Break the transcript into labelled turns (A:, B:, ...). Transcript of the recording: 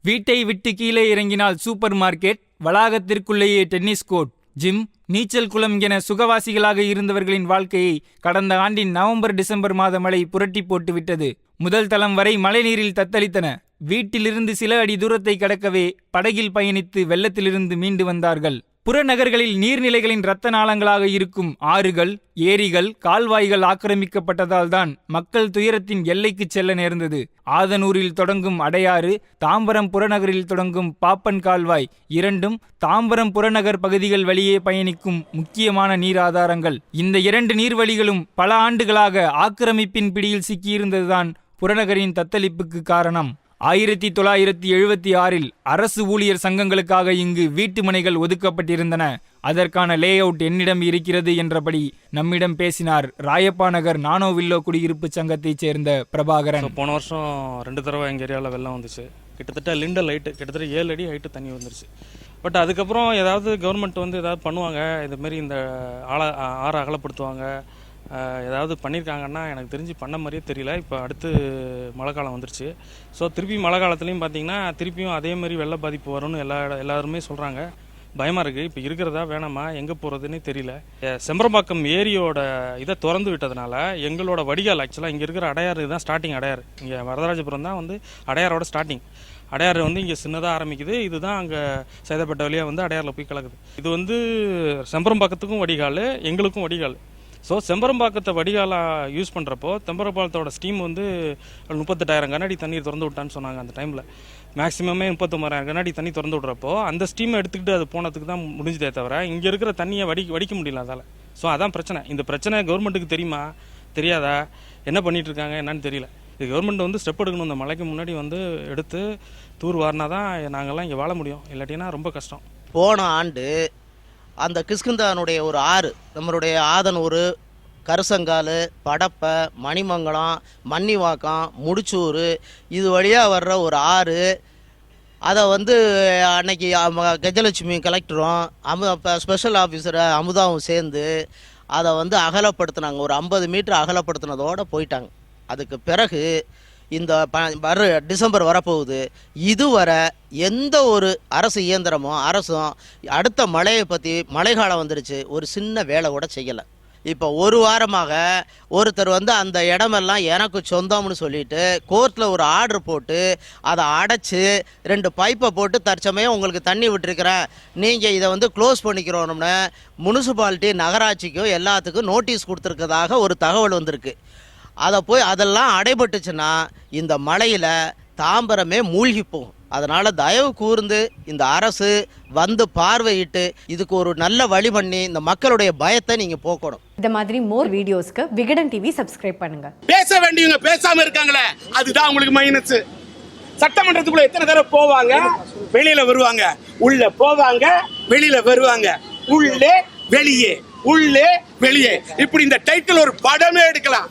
A: வீட்டை விட்டு கீழே இறங்கினால் சூப்பர் மார்க்கெட், வளாகத்திற்குள்ளேயே டென்னிஸ் கோர்ட், ஜிம், நீச்சல் குளம் என சுகவாசிகளாக இருந்தவர்களின் வாழ்க்கையை கடந்த ஆண்டின் நவம்பர் டிசம்பர் மாத மழை புரட்டி போட்டுவிட்டது. முதல் தளம் வரை மழைநீரில் தத்தளித்தன. வீட்டிலிருந்து சில அடி தூரத்தை கடக்கவே படகில் பயணித்து வெள்ளத்திலிருந்து மீண்டு வந்தார்கள். புறநகர்களில் நீர்நிலைகளின் இரத்த நாளங்களாக இருக்கும் ஆறுகள், ஏரிகள், கால்வாய்கள் ஆக்கிரமிக்கப்பட்டதால் தான் மக்கள் துயரத்தின் எல்லைக்கு செல்ல நேர்ந்தது. ஆதனூரில் தொடங்கும் அடையாறு, தாம்பரம் புறநகரில் தொடங்கும் பாப்பன் கால்வாய் இரண்டும் தாம்பரம் புறநகர் பகுதிகள் வழியே பயணிக்கும் முக்கியமான நீர் ஆதாரங்கள். இந்த இரண்டு நீர்வழிகளும் பல ஆண்டுகளாக ஆக்கிரமிப்பின் பிடியில் சிக்கியிருந்ததுதான் புறநகரின் தத்தளிப்புக்கு காரணம். 1976 அரசு ஊழியர் சங்கங்களுக்காக இங்கு வீட்டு மனைகள் ஒதுக்கப்பட்டிருந்தன. அதற்கான லே அவுட் என்னிடம் இருக்கிறது என்றபடி நம்மிடம் பேசினார் ராயப்பா நகர் நானோ வில்லோ குடியிருப்பு சங்கத்தைச் சேர்ந்த பிரபாகரன்.
B: போன வருஷம் 2 தடவை எங்கள் ஏரியாவில் வெள்ளம் வந்துச்சு. கிட்டத்தட்ட லிண்டல் ஹைட்டு, கிட்டத்தட்ட 7 அடி ஹைட்டு தண்ணி வந்துருச்சு. பட் அதுக்கப்புறம் ஏதாவது கவர்மெண்ட் வந்து ஏதாவது பண்ணுவாங்க, இதுமாரி இந்த ஆறை அகலப்படுத்துவாங்க, ஏதாவது பண்ணியிருக்காங்கன்னா எனக்கு தெரிஞ்சு பண்ண மாதிரியே தெரியல. இப்போ அடுத்து மழை காலம் வந்துருச்சு. ஸோ திருப்பி மழை காலத்துலேயும் பார்த்தீங்கன்னா திருப்பியும் அதேமாதிரி வெள்ள பாதிப்பு வரும்னு எல்லாருமே சொல்கிறாங்க. பயமாக இருக்குது. இப்போ இருக்கிறதா வேணாமா, எங்கே போகிறதுன்னே தெரியல. செம்பரம்பாக்கம் ஏரியோட இதை திறந்து விட்டதுனால எங்களோட வடிகால் ஆக்சுவலாக இங்கே இருக்கிற அடையாறு தான் ஸ்டார்டிங். அடையாறு இங்கே வரதராஜபுரம் தான் வந்து அடையாரோட ஸ்டார்டிங். அடையாறு வந்து இங்கே சின்னதாக ஆரம்பிக்குது. இதுதான் அங்கே சேதப்பட்ட வழியாக வந்து அடையாறில் போய் கலக்குது. இது வந்து செம்பரம்பாக்கத்துக்கும் வடிகால், எங்களுக்கும் வடிகால். ஸோ செம்பரம்பாக்கத்தை வடிகாலாக யூஸ் பண்ணுறப்போ செம்பரம்பாக்கத்தோட ஸ்டீம் வந்து 38,000 கனஅடி தண்ணீர் திறந்து விட்டான்னு சொன்னாங்க. அந்த டைமில் மேக்ஸிமமே 39,000 கனஅடி தண்ணி திறந்து விட்றப்போ அந்த ஸ்டீமை எடுத்துக்கிட்டு அது போனதுக்கு தான் முடிஞ்சதே தவிர இங்கே இருக்கிற தண்ணியை வடிக்க முடியல அதால். ஸோ அதான் பிரச்சனை. இந்த பிரச்சனை கவர்மெண்ட்டுக்கு தெரியுமா தெரியாதா, என்ன பண்ணிட்டு இருக்காங்க என்னன்னு தெரியல. இது கவர்மெண்ட் வந்து ஸ்டெப் எடுக்கணும். இந்த மழைக்கு முன்னாடி வந்து எடுத்து தூர் வாரினா தான் நாங்கள்லாம் இங்கே வாழ முடியும், இல்லாட்டினா ரொம்ப கஷ்டம்.
C: போன ஆண்டு அந்த கிஷ்கிந்தானுடைய ஒரு ஆறு, நம்மளுடைய ஆதனூர், கருசங்கால், படப்பை, மணிமங்கலம், மன்னிவாக்கம், முடிச்சூர், இது வழியாக வர்ற ஒரு ஆறு. அதை வந்து அன்னைக்கு கஜலட்சுமி கலெக்டரும் ஸ்பெஷல் ஆஃபீஸர் அமுதாவும் சேர்ந்து அதை வந்து அகலப்படுத்தினாங்க. ஒரு 50 மீட்டர் அகலப்படுத்தினதோடு போயிட்டாங்க. அதுக்கு பிறகு இந்த டிசம்பர் வரப்போகுது. இதுவரை எந்த ஒரு அரசு இயந்திரமும் அரசும் அடுத்த மழையை பற்றி, மழைக்காலம் வந்துருச்சு, ஒரு சின்ன வேலை கூட செய்யலை. இப்போ ஒரு வாரமாக ஒருத்தர் வந்து அந்த இடமெல்லாம் எனக்கு சொந்தம்னு சொல்லிட்டு கோர்ட்டில் ஒரு ஆர்டர் போட்டு அதை அடைச்சி 2 பைப்பை போட்டு தற்சமயம் உங்களுக்கு தண்ணி விட்டுருக்கிறேன், நீங்கள் இதை வந்து க்ளோஸ் பண்ணிக்கிறோம்னு முனிசிபாலிட்டி, நகராட்சிக்கும் எல்லாத்துக்கும் நோட்டீஸ் கொடுத்துருக்கதாக ஒரு தகவல் வந்திருக்கு. அதை போய் அதெல்லாம் அடைபட்டுச்சுன்னா இந்த மழையில் தாம்பரமே மூழ்கி போகும். அதனால் தயவு கூர்ந்து இந்த அரசு வந்து பார்வையிட்டு இதுக்கு ஒரு நல்ல வழி பண்ணி இந்த மக்களுடைய பயத்தை நீங்கள் போக்கணும்.
D: இந்த மாதிரி மோர் வீடியோஸ்க்கு விகடன் டிவி சப்ஸ்கிரைப் பண்ணுங்க.
E: பேச வேண்டியவங்க பேசாம இருக்காங்களே, அதுதான் உங்களுக்கு மைனஸ். சட்டமன்றத்துக்குள்ள எத்தனை தடவை போவாங்க, வெளியில வருவாங்க, உள்ள போவாங்க, வெளியில வருவாங்க, உள்ளே வெளியே, உள்ளே வெளியே. இப்படி இந்த டைட்டில் ஒரு படமே எடுக்கலாம்.